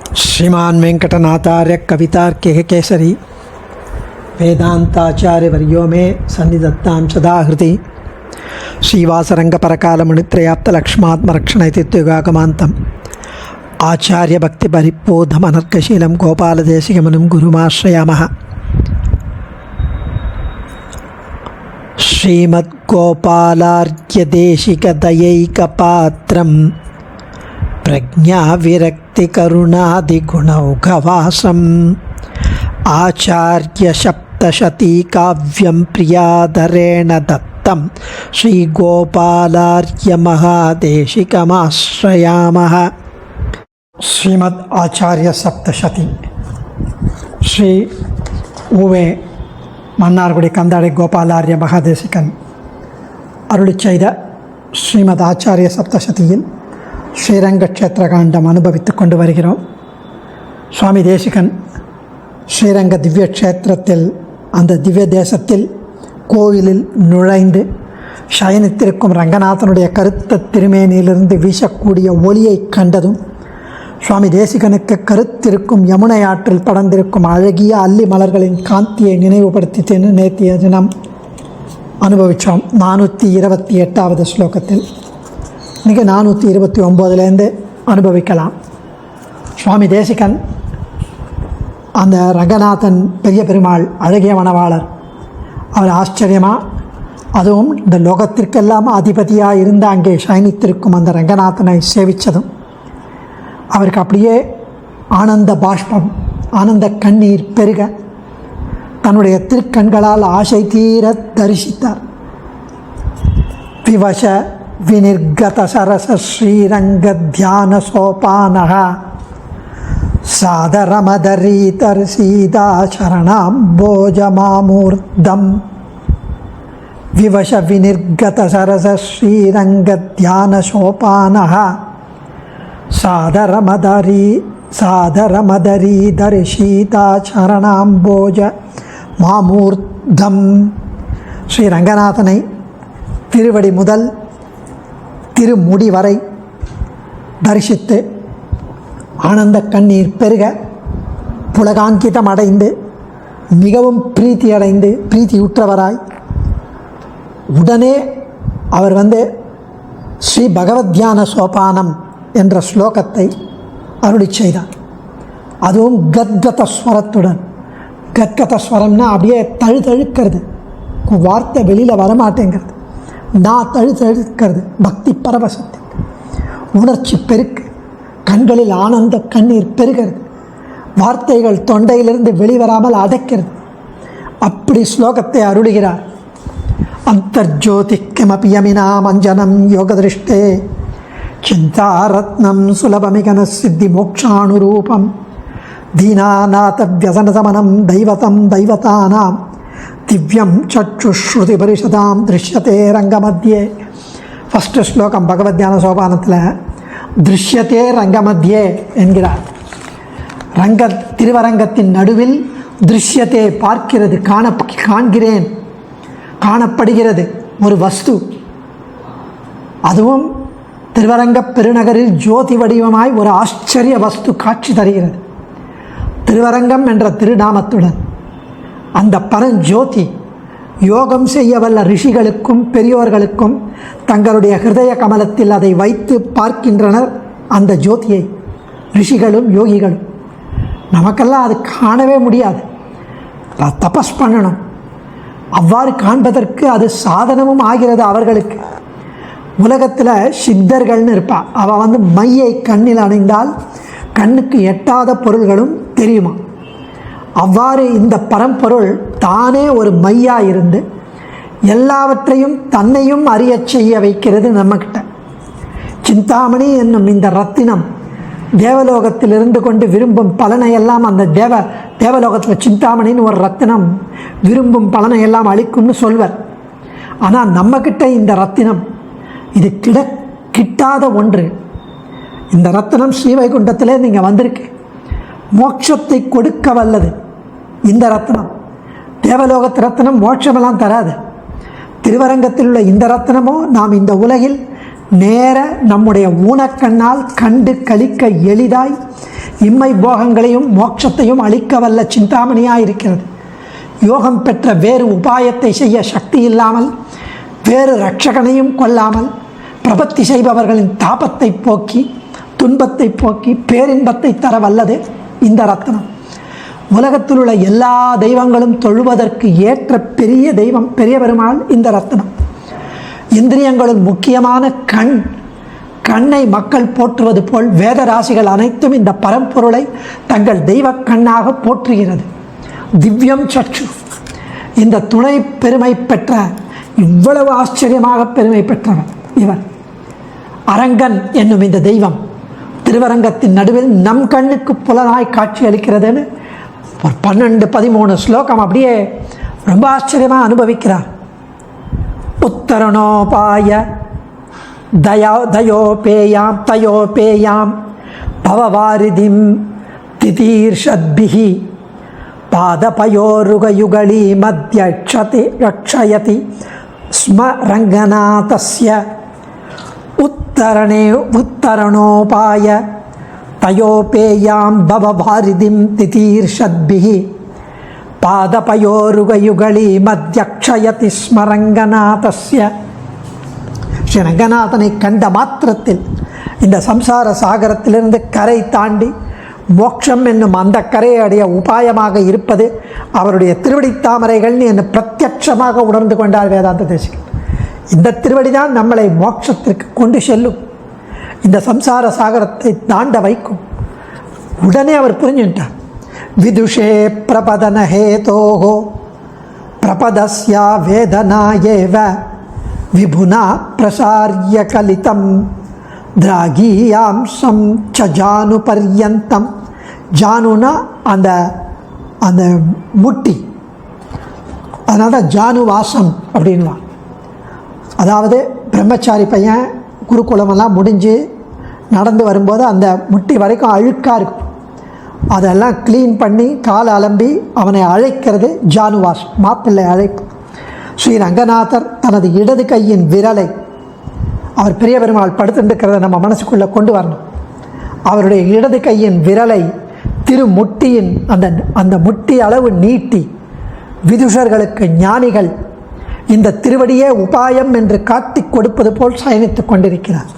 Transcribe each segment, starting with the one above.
श्रीमान वेंकटनाथार्य कवितार्किक केसरी वेदांताचार्य वर्यो में सन्निधत्तां सदा हृदि श्रीवासरंग परकाल मुनित्रयाप्त लक्ष्मात्मरक्षण इत्युगागमान्तम् आचार्य भक्ति परिपोधम अनर्कशीलं गोपालदेशिकमुनिं गुरुमाश्रयामः। श्रीमद्गोपालार्घ्यदेशिकदयैकपात्रं प्रज्ञाविरक्तिकरुणादिगुणौघवासम् आचार्यसप्तशतीकाव्यं प्रियादरेण दत्तं श्रीगोपालार्घ्यमहादेशिकमाश्रयामः। श्रीमद् आचार्य सप्तशती श्री उवे மன்னார்குடி கந்தாடை கோபாலார்ய மகாதேசிகன் அருளிச் செய்த ஸ்ரீமத் ஆச்சாரிய சப்தசதியில் ஸ்ரீரங்க க்ஷேத்திரகாண்டம் அனுபவித்து கொண்டு வருகிறோம். சுவாமி தேசிகன் ஸ்ரீரங்க திவ்ய க்ஷேத்திரத்தில் அந்த திவ்ய தேசத்தில் கோயிலில் நுழைந்து சயனித்திருக்கும் ரங்கநாதனுடைய கருத்த திருமேனியிலிருந்து வீசக்கூடிய ஒளியை கண்டதும் சுவாமி தேசிகனுக்கு கருத்திருக்கும் யமுனை ஆற்றில் படர்ந்திருக்கும் அழகிய அல்லி மலர்களின் காந்தியை நினைவுபடுத்தி நேர்த்திய தினம் அனுபவித்தோம். 428வது ஸ்லோகத்தில் இன்றைக்கி 429லேருந்து அனுபவிக்கலாம். சுவாமி தேசிகன் அந்த ரங்கநாதன் பெரிய பெருமாள் அழகிய மணவாளர், அவர் ஆச்சரியமாக, அதுவும் இந்த லோகத்திற்கெல்லாம் அதிபதியாக இருந்து அங்கே சயனித்திருக்கும் அந்த ரங்கநாதனை சேவித்ததும் அவருக்கு அப்படியே ஆனந்த பாஷ்பம், ஆனந்த கண்ணீர் பெருக தன்னுடைய திருக்கண்களால் ஆசை தீர தரிசித்தார். விவச விநிர்கத சரச ஸ்ரீரங்க தியான சோபானக சாதரமதரீதர் சீதா சரணாம் போஜமாமூர்தம். விவச விநிர்கத சரச ஸ்ரீரங்க தியான சோபானக சாதரமதரி தரிசீதா சரணாம்போஜ மாமூர்த்தம். ஸ்ரீ ரங்கநாதனை திருவடி முதல் திருமுடி வரை தரிசித்து ஆனந்த கண்ணீர் பெருக புலகாங்கிதம் அடைந்து மிகவும் பிரீத்தியுற்றவராய் உடனே அவர் ஸ்ரீ பகவத்யான சோபானம் என்ற ஸ்லோகத்தை அருளிச் செய்தார். அதுவும் கத்கத ஸ்வரத்துடன். கத்கத ஸ்வரம்னா அப்படியே தழுத்தழுக்கிறது, வார்த்தை வெளியில் வரமாட்டேங்கிறது, நான் தழுத்தழுக்கிறது, பக்தி பரவசத்தை, உணர்ச்சி பெருக்கு, கண்களில் ஆனந்த கண்ணீர் பெருகிறது, வார்த்தைகள் தொண்டையிலிருந்து வெளிவராமல் அடைக்கிறது. அப்படி ஸ்லோகத்தை அருளுகிறார். அந்தர்ஜோதிக்கமபி யமினாம் அஞ்சனம் யோகதிருஷ்டே சிந்தாரத்னம் சுலபமிகன சித்தி மோக்ஷானுரூபம் தீனாநாத வியசனசமனம் தெய்வதம் தெய்வதானாம் திவ்யம் சச்சுஸ்ருதி பரிஷதாம் திருஷ்யத்தே ரங்கமத்தியே. ஃபஸ்ட்டு ஸ்லோகம் பகவத்யான சோபானத்தில் திருஷ்யத்தே ரங்கமத்தியே என்கிறார். திருவரங்கத்தின் நடுவில் திருஷ்யத்தே பார்க்கிறது, காண்கிறேன், காணப்படுகிறது ஒரு வஸ்து. அதுவும் திருவரங்க பெருநகரில் ஜோதி வடிவமாய் ஒரு ஆச்சரிய வஸ்து காட்சி தருகிறது. திருவரங்கம் என்ற திருநாமத்துடன் அந்த பரஞ்சோதி யோகம் செய்ய வல்ல ரிஷிகளுக்கும் பெரியோர்களுக்கும் தங்களுடைய ஹிருதய கமலத்தில் அதை வைத்து பார்க்கின்றனர். அந்த ஜோதியை ரிஷிகளும் யோகிகளும். நமக்கெல்லாம் அது காணவே முடியாது, தபஸ் பண்ணணும். அவ்வாறு காண்பதற்கு அது சாதனமும் ஆகிறது அவர்களுக்கு. உலகத்தில் சித்தர்கள்னு இருப்பாள், அவள் மையை கண்ணில் அணிந்தால் கண்ணுக்கு எட்டாத பொருள்களும் தெரியுமா. அவ்வாறு இந்த பரம்பொருள் தானே ஒரு மையாக இருந்து எல்லாவற்றையும் தன்னையும் அறிய செய்ய வைக்கிறது நம்மக்கிட்ட. சிந்தாமணி என்னும் இந்த ரத்தினம் தேவலோகத்தில் இருந்து கொண்டு விரும்பும் பலனையெல்லாம் அந்த தேவலோகத்தில் சிந்தாமணின்னு ஒரு ரத்தினம் விரும்பும் பலனையெல்லாம் அளிக்கும்னு சொல்வர். ஆனால் நம்மக்கிட்ட இந்த ரத்தினம் இது கிட்டாத ஒன்று. இந்த ரத்தினம் ஸ்ரீவைகுண்டத்திலே நீங்கள் வந்திருக்கு, மோட்சத்தை கொடுக்க வல்லது இந்த ரத்னம். தேவலோகத்து ரத்னம் மோட்சமெல்லாம் தராது. திருவரங்கத்தில் உள்ள இந்த ரத்னமோ நாம் இந்த உலகில் நேர நம்முடைய ஊனக்கண்ணால் கண்டு கழிக்க எளிதாய் இம்மை போகங்களையும் மோட்சத்தையும் அளிக்க வல்ல சிந்தாமணியாக இருக்கிறது. யோகம் பெற்ற வேறு உபாயத்தை செய்ய சக்தி இல்லாமல், வேறு இரட்சகனையும் கொள்ளாமல் பிரபத்தி செய்பவர்களின் தாபத்தை போக்கி, துன்பத்தை போக்கி, பேரின்பத்தை தர வல்லது இந்த ரத்னம். உலகத்தில் உள்ள எல்லா தெய்வங்களும் தொழுவதற்கு ஏற்ற பெரிய தெய்வம் பெரிய பெருமாள் இந்த ரத்னம். இந்திரியங்களுள் முக்கியமான கண்ணை மக்கள் போற்றுவது போல் வேத ராசிகள் அனைத்தும் இந்த பரம்பொருளை தங்கள் தெய்வ கண்ணாக போற்றுகிறது. திவ்யம் சற்று இந்த துணை பெருமை பெற்ற, இவ்வளவு ஆச்சரியமாக பெருமை பெற்றவர் இவர். அரங்கன் என்னும் இந்த தெய்வம் திருவரங்கத்தின் நடுவில் நம் கண்ணுக்கு புலனாய் காட்சி அளிக்கிறதுன்னு ஒரு 12-13 ஸ்லோகம் அப்படியே ரொம்ப ஆச்சரியமாக அனுபவிக்கிறார். உத்தரணோபாய தயோபேயாம் பவவாரிதிம் திதீர்ஷத்பிஹி பாதபயோருகயுகளி மத்யக்ஷதி ரக்ஷயதி ஸ்ம ரங்கநாதஸ்ய உத்தரணோபாய தயோபேயாம் பவவாரிதிம் திதீர்ஷத்பிஹி பாதபயோருகயுகளி மத்யக்ஷயதி ஸ்ம ரங்கநாதஸ்ய. ஸ்ரீ ரங்கநாதனை கண்ட மாத்திரத்தில் இந்த சம்சார சாகரத்திலிருந்து கரை தாண்டி மோட்சம் என்னும் அந்த கரையை அடைய உபாயமாக இருப்பது அவருடைய திருவடி தாமரைகள்னு என்னை பிரத்யட்சமாக உணர்ந்து கொண்டார் வேதாந்த தேசிகன். இந்த திருவடி தான் நம்மளை மோட்சத்திற்கு கொண்டு செல்லும், இந்த சம்சார சாகரத்தை தாண்ட வைக்கும். உடனே அவர் புரிஞ்சுட்டார். விதுஷே பிரபதன ஹேதோஹோ பிரபதஸ்யா வேதனாயேவ விபுனா பிரசாரிய கலிதம் திராகீயாம்சம் ச ஜானு பர்யந்தம். ஜானுனா அந்த அந்த முட்டி, அதனால தான் ஜானு வாசம் அப்படின்வான். அதாவது பிரம்மச்சாரி பையன் குருகுலமெல்லாம் முடிஞ்சு நடந்து வரும்போது அந்த முட்டி வரைக்கும் அழுக்காக இருக்கும், அதெல்லாம் க்ளீன் பண்ணி காலை அலம்பி அவனை அழைக்கிறது ஜானுவாஸ், மாப்பிள்ளை அழைப்பு. ஸ்ரீ ரங்கநாதர் தனது இடது கையின் விரலை, அவர் பெரிய பெருமாள் படுத்துருக்கிறத நம்ம மனசுக்குள்ளே கொண்டு வரணும். அவருடைய இடது கையின் விரலை திருமுட்டியின் அந்த முட்டி அளவு நீட்டி விதுஷர்களுக்கு ஞானிகள் இந்த திருவடியே உபாயம் என்று காட்டி கொடுப்பது போல் சயனித்து கொண்டிருக்கிறார்.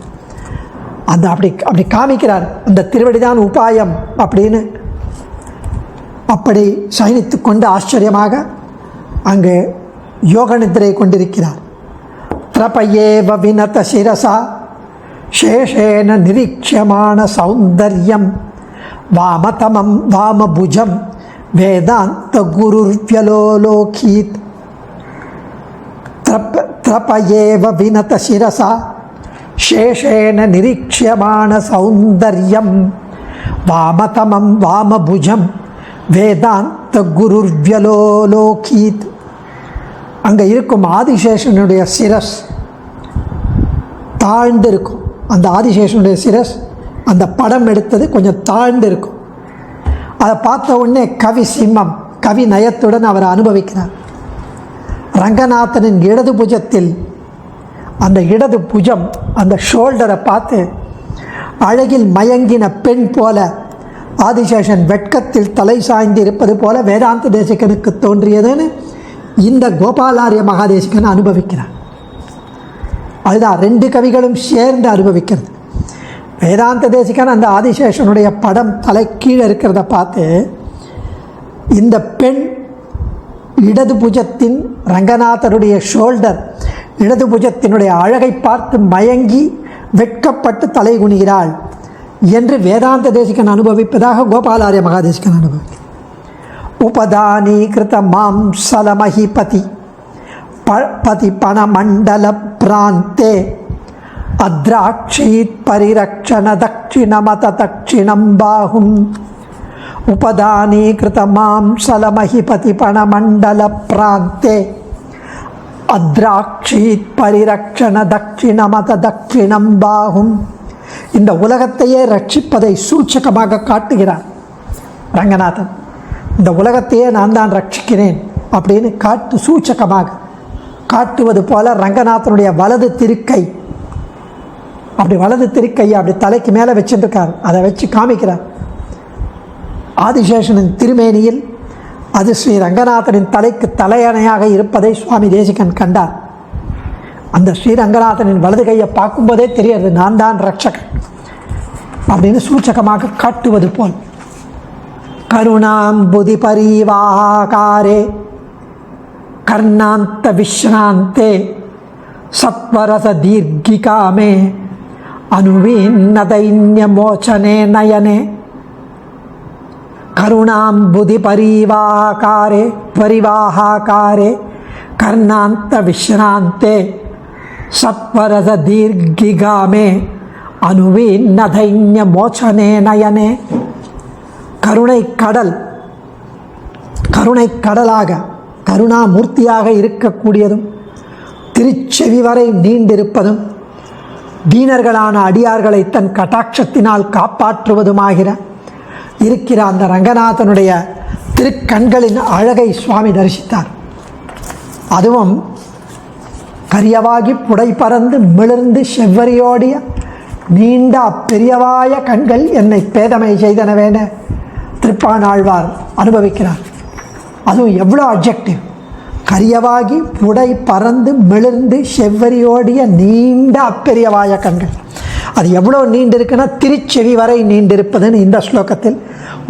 அப்படி காமிக்கிறார், அந்த திருவடிதான் உபாயம் அப்படின்னு. அப்படி சயனித்து கொண்டு ஆச்சரியமாக அங்கு யோக நித்திரை கொண்டிருக்கிறார். திரபயேவ வினத சிரசா சேஷேன நிரீட்சியமான சௌந்தர்யம் வாமதமம் வாமபுஜம் வேதாந்த குருர்வ்யலோலோகீத். திரபயேவ வினத சிரசா சேஷேன நிரீட்சியமான சௌந்தர்யம் வாமதமம் வாமபுஜம் வேதாந்த குருர்வ்யலோலோகீத். அங்கே இருக்கும் ஆதிசேஷனுடைய சிரஸ் தாழ்ந்து இருக்கும். அந்த ஆதிசேஷனுடைய சிரஸ், அந்த படம் எடுத்தது கொஞ்சம் தாழ்ந்து இருக்கும். அதை பார்த்த உடனே கவி சிம்மம், கவி நயத்துடன் அவர் அனுபவிக்கிறார். ரங்கநாதனின் இடது புஜத்தில் அந்த இடது புஜம், அந்த ஷோல்டரை பார்த்து அழகில் மயங்கின பெண் போல ஆதிசேஷன் வெட்கத்தில் தலை சாய்ந்து இருப்பது போல வேதாந்த தேசிகனுக்கு தோன்றியதுன்னு இந்த கோபாலாரிய மகாதேசிகன் அனுபவிக்கிறார். அதுதான் ரெண்டு கவிகளும் சேர்ந்து அனுபவிக்கிறது. வேதாந்த தேசிகன் அந்த ஆதிசேஷனுடைய படம் தலை கீழே இருக்கிறத பார்த்து இந்த பெண் இடது புஜத்தின் ரங்கநாதருடைய ஷோல்டர் இடது புஜத்தினுடைய அழகை பார்த்து மயங்கி வெட்கப்பட்டு தலை குனிகிறாள் என்று வேதாந்த தேசிகன் அனுபவிப்பதாக கோபாலாரிய மகாதேசிகன் அனுபவிக்கிறார். உபதானீகிருத மாம்சலமஹிபதி பதி பணமண்டல பிராந்தே அத்ராட்சீத் பரிரக்ஷண தட்சிணமத தட்சிணம் பாகும். உபதானீகிருத மாம்சலமஹிபதி பணமண்டல பிராந்தே அத்ராட்சீத் பரிரக்ஷண தட்சிணமத தட்சிணம் பாகும். இந்த உலகத்தையே ரட்சிப்பதை சூச்சகமாக காட்டுகிறார் ரங்கநாதன். இந்த உலகத்தையே நான் தான் ரட்சிக்கிறேன் அப்படின்னு சூச்சகமாக காட்டுவது போல ரங்கநாதனுடைய வலது திருக்கை, அப்படி வலது திருக்கையை அப்படி தலைக்கு மேலே வச்சுருக்கார், அதை வச்சு காமிக்கிறார். ஆதிசேஷனின் திருமேனியில் அது ஸ்ரீ ரங்கநாதனின் தலைக்கு தலையணையாக இருப்பதை சுவாமி தேசிகன் கண்டார். அந்த ஸ்ரீரங்கநாதனின் வலது கையை பார்க்கும்போதே தெரியாது நான் தான் ரட்சகன் அப்படின்னு சூச்சகமாக காட்டுவது போல். கருணாம்புதி பரிவாகாரே கர்ணாந்த விஸ்ராந்தே சத்வரச தீர்கிகாமே அனுவீன்னதைன்ய மோச்சனே நயனே. கருணாம்புதி பரிவாகாரே கர்ணாந்த விஸ்ராந்தே சத்வரச தீர்கிகாமே அனுவீன்னதைன்ய மோச்சனே நயனே. கருணை கடலாக கருணாமூர்த்தியாக இருக்கக்கூடியதும் திருச்செவி வரை நீண்டிருப்பதும் தீனர்களான அடியார்களை தன் கட்டாட்சத்தினால் காப்பாற்றுவதுமாகிற இருக்கிற அந்த ரங்கநாதனுடைய திருக்கண்களின் அழகை சுவாமி தரிசித்தார். அதுவும் கரியவாகி புடை பறந்து மிளிர்ந்து செவ்வரியோடிய நீண்ட அப்பெரியவாய கண்கள் என்னை பேதமை செய்தனவேன திருப்பாணாழ்வார் அனுபவிக்கிறார். அதுவும் எவ்வளோ அப்ஜெக்டிவ். கரியவாகி புடை பறந்து மிளிர்ந்து செவ்வரியோடிய நீண்ட அப்பெரியவாய கண்கள். அது எவ்வளோ நீண்டிருக்குன்னா திருச்செவி வரை நீண்டிருப்பதுன்னு இந்த ஸ்லோகத்தில்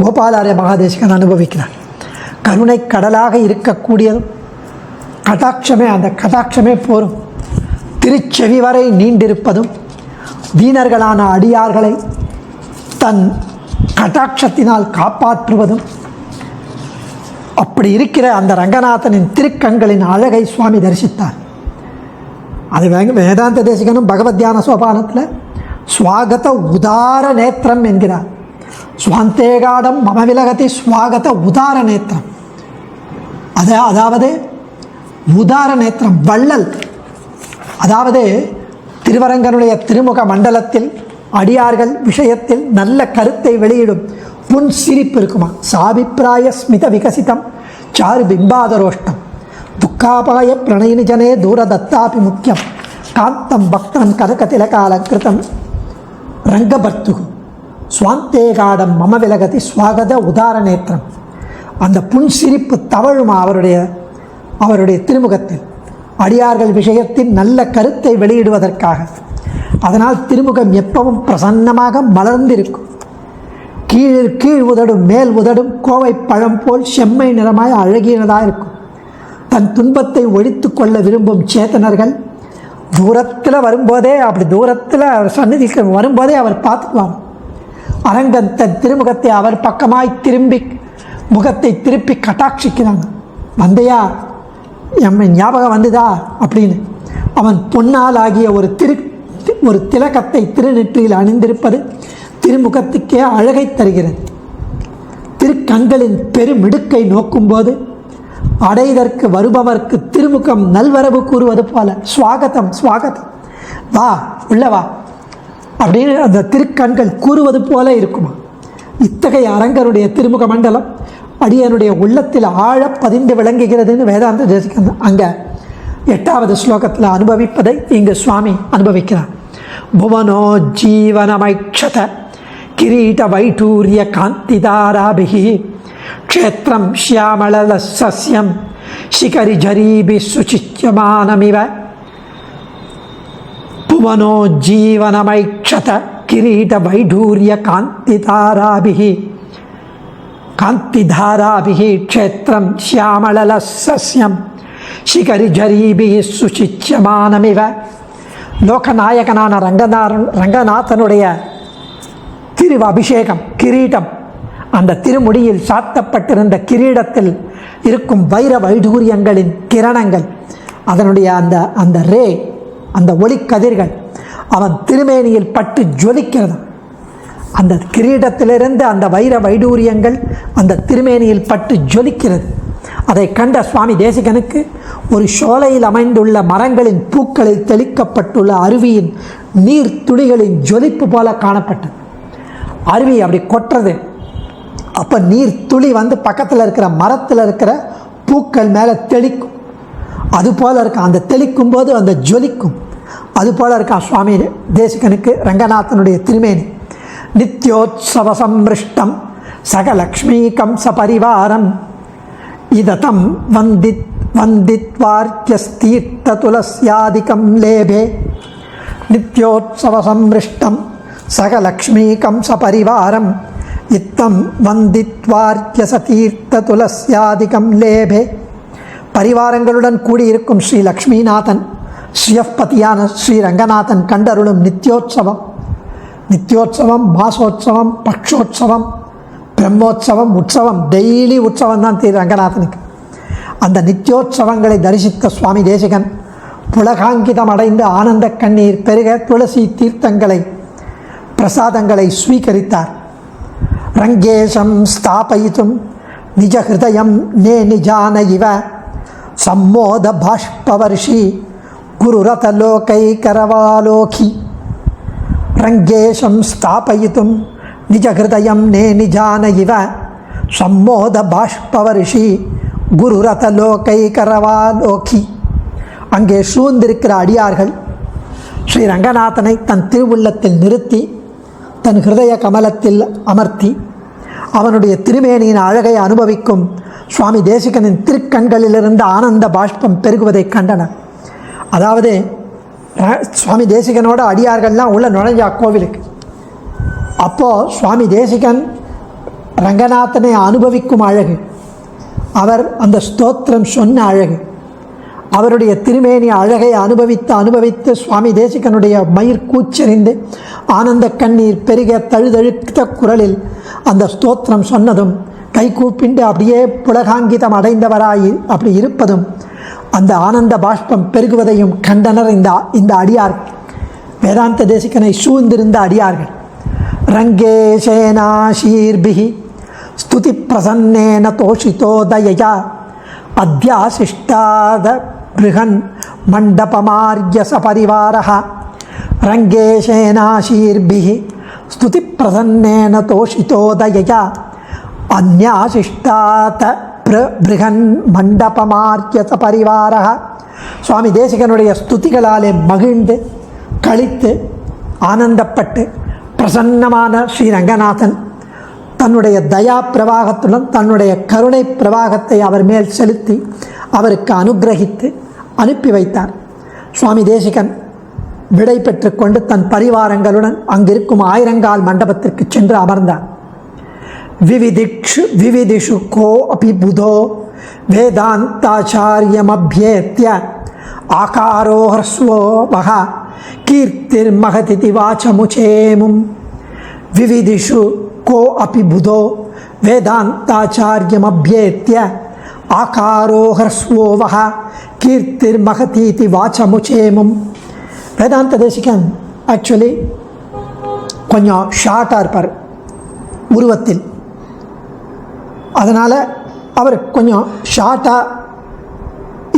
கோபாலாரிய மகாதேசிகன் அனுபவிக்கிறார். கருணை கடலாக இருக்கக்கூடியதும் கடாட்சமே, அந்த கடாட்சமே போரும், திருச்செவி வரை நீண்டிருப்பதும் தீனர்களான அடியார்களை தன் கடாட்சத்தினால் காப்பாற்றுவதும் அப்படி இருக்கிற அந்த ரங்கநாதனின் திருக்கண்களின் அழகை சுவாமி தரிசித்தார். அது வேதாந்த தேசிகனும் பகவத் தியான சோபானத்தில் ஸ்வாகத உதார நேத்திரம் என்கிறார். ஸ்வாந்தேகாடம் மம விலகதி ஸ்வாகத உதார நேத்திரம். அதாவது உதார நேத்திரம் வள்ளல். அதாவது திருவரங்கனுடைய திருமுக மண்டலத்தில் அடியார்கள் விஷயத்தில் நல்ல கருத்தை வெளியிடும் புன் சிரிப்பு இருக்குமா. சாபிப்பிராய ஸ்மித விகசிதம் சாரு பிம்பாதரோஷ்டம் துக்காபாய பிரணயினி ஜனே தூரதத்தாபி முக்கியம் காந்தம் பக்தம் கதகதிலகாலங்கிருத்தம் ரங்கபர்த்து ஸ்வாந்தேகாடம் மம விலகதி ஸ்வாகத உதார நேத்திரம். அந்த புன்சிரிப்பு தவழுமா அவருடைய திருமுகத்தில் அடியார்கள் விஷயத்தில் நல்ல கருத்தை வெளியிடுவதற்காக. அதனால் திருமுகம் எப்பவும் பிரசன்னமாக மலர்ந்திருக்கும். கீழ் உதடும் மேல் உதடும் கோவை பழம் போல் செம்மை நிறமாய் அழகியனதாக இருக்கும். தன் துன்பத்தை ஒழித்து கொள்ள விரும்பும் சேத்தனர்கள் தூரத்தில் வரும்போதே, அப்படி தூரத்தில் சந்நிதிக்கு வரும்போதே அவர் பார்த்துக்குவாங்க. அரங்கன் தன் திருமுகத்தை அவர் பக்கமாய் முகத்தை திருப்பி கட்டாட்சிக்கிறாங்க. வந்தையா, எம்மை ஞாபகம் வந்துதா அப்படின்னு. அவன் பொன்னால் ஆகிய ஒரு திலகத்தை திருநெற்றியில் அணிந்திருப்பது திருமுகத்துக்கே அழகை தருகிறது. திருக்கண்களின் பெருமிடுக்கை நோக்கும்போது அடைதற்கு வருபவர்க்கு திருமுகம் நல்வரவு கூறுவது போல ஸ்வாகதம் ஸ்வாகதம், வா உள்ள வா அப்படின்னு அந்த திருக்கண்கள் கூறுவது போல இருக்குமா. இத்தகைய அரங்கருடைய திருமுக மண்டலம் அடியனுடைய உள்ளத்தில் ஆழ பதிந்து விளங்குகிறதுன்னு வேதாந்த தேசிகன் அங்கே 8வது ஸ்லோகத்தில் அனுபவிப்பதை இங்கு சுவாமி அனுபவிக்கிறார். புவனோ ஜீவனமைக்ஷத கிரீட வைடூரிய காந்திதாராபிஹி க்ஷேத்திரம் ஷ்யாமள சஸ்யம் சிகரி ஜரீபி சுச்சித்யமானமிவ. புவனோ ஜீவனமைக்ஷத கிரீட வைடூரிய காந்திதாராபிஹி க்ஷேத்திரம் ஷ்யாமள சஸ்யம் சிகரி ஜரீபி சுச்சித்யமானமிவ. லோகநாயகனான ரங்கநாதனுடைய திரு அபிஷேகம் கிரீடம், அந்த திருமுடியில் சாத்தப்பட்டிருந்த கிரீடத்தில் இருக்கும் வைர வைடூரியங்களின் கிரணங்கள், அதனுடைய அந்த ரே, அந்த ஒளிக்கதிர்கள் அவன் திருமேனியில் பட்டு ஜொலிக்கிறது. அந்த கிரீடத்திலிருந்து அந்த வைர வைடூரியங்கள் அந்த திருமேனியில் பட்டு ஜொலிக்கிறது. அதை கண்ட சுவாமி தேசிகனுக்கு ஒரு சோலையில் அமைந்துள்ள மரங்களின் பூக்களில் தெளிக்கப்பட்டுள்ள அருவியின் நீர் துளிகளின் ஜொலிப்பு போல காணப்பட்டது. அருவி அப்படி கொட்டுறது, அப்போ நீர் துளி வந்து பக்கத்தில் இருக்கிற மரத்தில் இருக்கிற பூக்கள் மேலே தெளிக்கும். அதுபோல் இருக்க, அந்த தெளிக்கும் போது அந்த ஜொலிக்கும். அதுபோல் இருக்கான் சுவாமி தேசிகனுக்கு ரங்கநாதனுடைய திருமேனி. நித்யோத்சவ சம்ருஷ்டம் சகலக்ஷ்மீகம் சபரிவாரம் இததம் வந்தித்வார்க்கியஸ்தீர்த்ததுலஸ்யாதிகம் லேபே நித்யோத்சவசம்ருஷ்டம் சகலக்ஷ்மீகம் சபரிவாரம் இத்தம் வந்தித்வார்க்கியசதீர்த்ததுலஸ்யாதிகம் லேபே. பரிவாரங்களுடன் கூடியிருக்கும் ஸ்ரீ லக்ஷ்மிநாதன் ஸ்ரீயப்பதியான ஸ்ரீ ரங்கநாதன் கண்டருளும் நித்யோத்சவம், நித்யோத்சவம், மாசோத்சவம், பக்ஷோத்சவம், பிரம்மோத்சவம், உற்சவம், டெய்லி உற்சவம் தான் திரு ரங்கநாதனுக்கு. அந்த நித்யோத்சவங்களை தரிசித்த சுவாமி தேசிகன் புலகாங்கிதம் அடைந்து ஆனந்த கண்ணீர் பெருக துளசி தீர்த்தங்களை பிரசாதங்களை ஸ்வீகரித்தார். ரங்கேஷம் ஸ்தாபயித்தும் நிஜ ஹிருதயம் நே நிஜான இவ சம்மோத பாஷ்பவர்ஷி குருரதலோகைகரவாலோகி. ரங்கேஷம் ஸ்தாபயித்தும் நிஜ ஹிருதயம் நே நிஜான இவ சம்மோத பாஷ்பவர்ஷி குருரதலோகைகரவாலோகி. அங்கே சூழ்ந்திருக்கிற அடியார்கள் ஸ்ரீ ரங்கநாதனை தன் திருவுள்ளத்தில் நிறுத்தி தன் ஹிருதய கமலத்தில் அமர்த்தி அவனுடைய திருமேனியின் அழகை அனுபவிக்கும் சுவாமி தேசிகனின் திருக்கண்களிலிருந்து ஆனந்த பாஷ்பம் பெருகுவதை கண்டனர். அதாவது சுவாமி தேசிகனோட அடியார்கள்லாம் உள்ள நுழைஞ்சா கோவிலுக்கு. அப்போது சுவாமி தேசிகன் ரங்கநாதனை அனுபவிக்கும் அழகு, அவர் அந்த ஸ்தோத்திரம் சொன்ன அழகு, அவருடைய திருமேனி அழகை அனுபவித்து சுவாமி தேசிகனுடைய மயிர் கூச்செறிந்து ஆனந்த கண்ணீர் பெருக தழுதழுத்த குரலில் அந்த ஸ்தோத்திரம் சொன்னதும் கைகூப்பிண்டு அப்படியே புலகாங்கிதம் அடைந்தவராய் அப்படி இருப்பதும் அந்த ஆனந்த பாஷ்பம் பெருகுவதையும் கண்டனர் இந்த அடியார்கள், வேதாந்த தேசிகனை சூழ்ந்திருந்த அடியார்கள். ரங்கேஷேனாஷீர்பிஹி ஸ்துதி பிரசன்னேன தோஷிதோதயா அத்யாசிஷ்டாத பிருகன் மண்டபமார்ய சபரிவாரஹ. ரங்கேஷேனாஷீர்பிஹி ஸ்துதி பிரசன்னேன தோஷிதோதயா அந்யாசிஷ்டாத பிருகன் மண்டபமார்ய சபரிவாரஹ. சுவாமி தேசிகனுடைய ஸ்துதிகளாலே மகிழ்ந்து கழித்து ஆனந்தப்பட்டு பிரசன்னமான ஸ்ரீ ரங்கநாதன் தன்னுடைய தயா பிரவாகத்துடன் தன்னுடைய கருணை பிரவாகத்தை அவர் மேல் செலுத்தி அவருக்கு அனுகிரகித்து அனுப்பி வைத்தார். சுவாமி தேசிகன் விடை பெற்று கொண்டு தன் பரிவாரங்களுடன் அங்கிருக்கும் ஆயிரங்கால் மண்டபத்திற்கு சென்று அமர்ந்தார். விவிதிஷு கோ அபி புதோ வேதாந்தாச்சாரியமப்யேத்ய ஆகாரோ ஹ்ரஸ்வோ வஹ கீர்த்திர் மகதிதி வாசமுச்சேமும். விவிதிஷு கோ அபி புதோ வேதாந்தாச்சாரியமப்யேத்ய ஆகாரோ ஹ்ரஸ்வோ வஹ கீர்த்திர் மகதீதி வாசமுச்சேமும். வேதாந்த தேசிகன் ஆக்சுவலி கொஞ்சம் ஷார்ட்டாக இருப்பார் உருவத்தில். அதனால் அவர் கொஞ்சம் ஷார்ட்டாக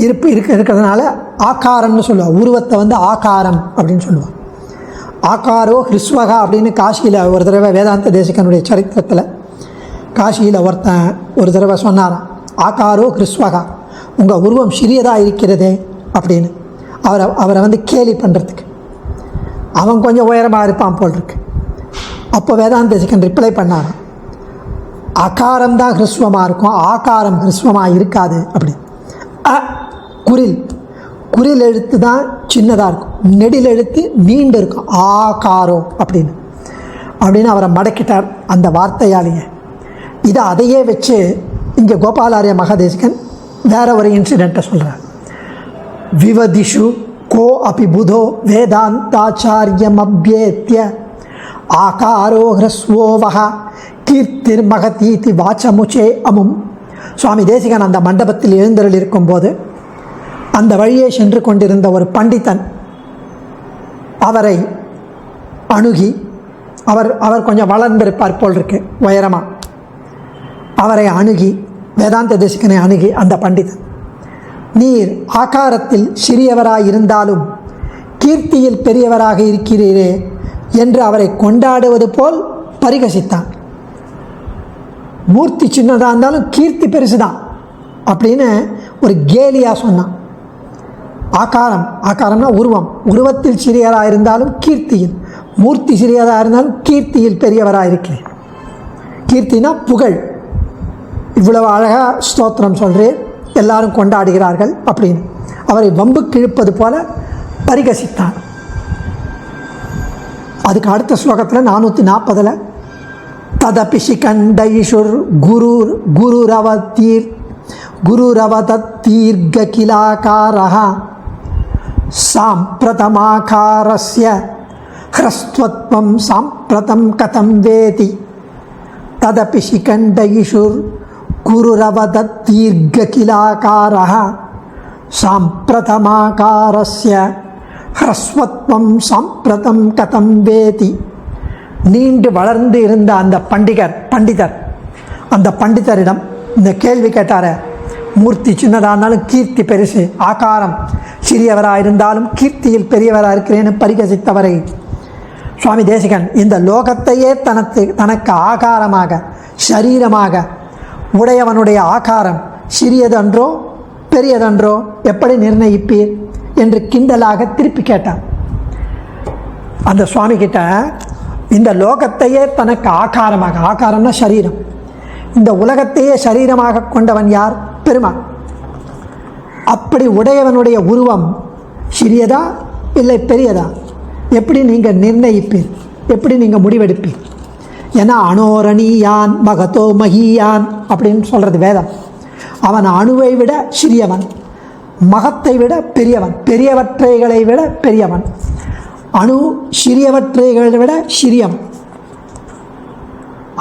இருக்கிறதுனால ஆகாரம்னு சொல்லுவார். உருவத்தை ஆகாரம் அப்படின்னு சொல்லுவார். ஆகாரோ ஹ்ரிஸ்வகா அப்படின்னு காசியில் ஒரு தடவை வேதாந்த தேசிகனுடைய சரித்திரத்தில் காசியில் ஒருத்தன் ஒரு தடவை சொன்னாராம், ஆகாரோ ஹ்ரிஸ்வகா, உங்கள் உருவம் சிறியதாக இருக்கிறதே அப்படின்னு. அவரை கேலி பண்ணுறதுக்கு. அவன் கொஞ்சம் உயரமாக இருப்பான் போல் இருக்கு. அப்போ வேதாந்த தேசிகன் ரிப்ளை பண்ணாராம், அகாரம்தான் ஹ்ரிஸ்வமாக இருக்கும், ஆகாரம் ஹ்ரிஸ்வமாக இருக்காது அப்படி. குறில் எழுத்து தான் சின்னதாக இருக்கும், நெடில் எழுத்து நீண்டு இருக்கும், ஆகாரோ அப்படின்னு அவரை மடக்கிட்டார் அந்த வார்த்தையாலேயே. இதை அதையே வச்சு இங்கே கோபாலாரிய மகாதேசிகன் வேற ஒரு இன்சிடெண்ட்டை சொல்கிறார். விவதிஷு கோ அபி புதோ வேதாந்தாச்சாரியமப்யேத்ய ஆகாரோ ஹ்ரஸ்வோ வஹ கீர்த்திர் மகதீதி வாசமுச்சே அமும். சுவாமி தேசிகன் அந்த மண்டபத்தில் எழுந்தருள் இருக்கும்போது அந்த வழியே சென்று கொண்டிருந்த ஒரு பண்டிதன் அவரை அணுகி, அவர் கொஞ்சம் வளர்ந்திருப்பார் போல் இருக்கு உயரமாக, அவரை அணுகி வேதாந்த தேசிகனை அணுகி அந்த பண்டிதன், நீர் ஆகாரத்தில் சிறியவராக இருந்தாலும் கீர்த்தியில் பெரியவராக இருக்கிறீரே என்று அவரை கொண்டாடுவது போல் பரிகசித்தான். மூர்த்தி சின்னதாக இருந்தாலும் கீர்த்தி பெருசுதான் அப்படின்னு ஒரு கேலியாக சொன்னான். ஆகாரம்னா உருவத்தில் சிறியவராக இருந்தாலும் கீர்த்தியில், மூர்த்தி சிறியதாக இருந்தாலும் கீர்த்தியில் பெரியவராக இருக்கிறேன், கீர்த்தினா புகழ், இவ்வளவு அழகாக ஸ்தோத்திரம் சொல்கிறேன், எல்லாரும் கொண்டாடுகிறார்கள் அப்படின்னு அவரை வம்புக்கு இழுப்பது போல பரிகசித்தான். அதுக்கு அடுத்த ஸ்லோகத்தில் 440 ததபி சிகண்டைஷுர் குருரவதீர்க கிலாகாரஹ சாம்பிரதமாகாரஸ்ய ஹ்ரஸ்த்வத்வம் சாம்பிரதம் கதம் வேதி. ததபி சிகண்டைஷுர் குருரவதீர்க கிலாகாரஹ சாம்பிரதமாகாரஸ்ய ஹ்ரஸ்வத்வம் சாம்பிரதம் கதம் வேதி. நீண்டு வளர்ந்து இருந்த அந்த பண்டிதர் அந்த பண்டிதரிடம் இந்த கேள்வி கேட்டார, மூர்த்தி சின்னதாக இருந்தாலும் கீர்த்தி பெருசு, ஆகாரம் சிறியவராக இருந்தாலும் கீர்த்தியில் பெரியவராக இருக்கிறேன்னு பரிகசித்தவரை சுவாமி தேசிகன் இந்த லோகத்தையே தனக்கு ஆகாரமாக சரீரமாக உடையவனுடைய ஆகாரம் சிறியதன்றோ பெரியதன்றோ எப்படி நிர்ணயிப்பீர் என்று கிண்டலாக திருப்பி கேட்டார். அந்த சுவாமி கிட்ட இந்த லோகத்தையே தனக்கு ஆகாரம்னா சரீரம், இந்த உலகத்தையே சரீரமாக கொண்டவன் யார்? பெருமான். அப்படி உடையவனுடைய உருவம் சிறியதா இல்லை பெரியதா எப்படி நீங்கள் நிர்ணயிப்பீர், எப்படி நீங்கள் முடிவெடுப்பீர்? ஏன்னா அனோரணியான் மகதோ மகியான் அப்படின்னு சொல்கிறது வேதம். அவன் அணுவை விட சிறியவன், மகத்தை விட பெரியவன், பெரியவற்றைகளை விட பெரியவன். அணு சிறியவற்றைகளை விட சிறியவன்.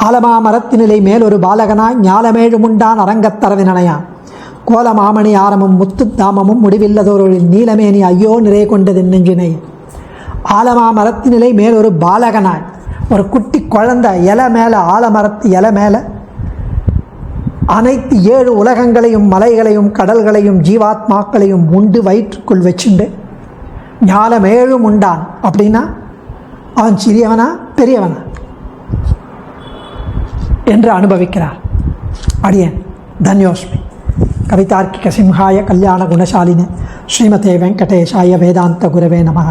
ஆலமாமரத்தினிலை மேல் ஒரு பாலகனாய் ஞாலமேழுமுண்டான் அரங்கத்தரவினையான் கோலமாமணி ஆரமும் முத்துத்தாமமும் முடிவில்லதோரு நீலமேனி ஐயோ நிறை கொண்டது நெஞ்சினை. ஆலமாமரத்தினிலை மேல் ஒரு பாலகனாய், ஒரு குட்டி குழந்தை இலை மேலே, ஆலமரத்து இலை மேலே அனைத்து 7 உலகங்களையும் மலைகளையும் கடல்களையும் ஜீவாத்மாக்களையும் உண்டு வயிற்றுக்குள் வச்சுண்டு ஞாலமேழும் உண்டான். அப்படின்னா அவன் சிறியவனா பெரியவனா என்று அனுபவிக்கிறார். அடியேன் தன்யோஸ்மி. கவிதார்க்கிக சிம்ஹாய கல்யாண குணசாலினே ஸ்ரீமதே வெங்கடேஷாய வேதாந்த குரவே நமஹ.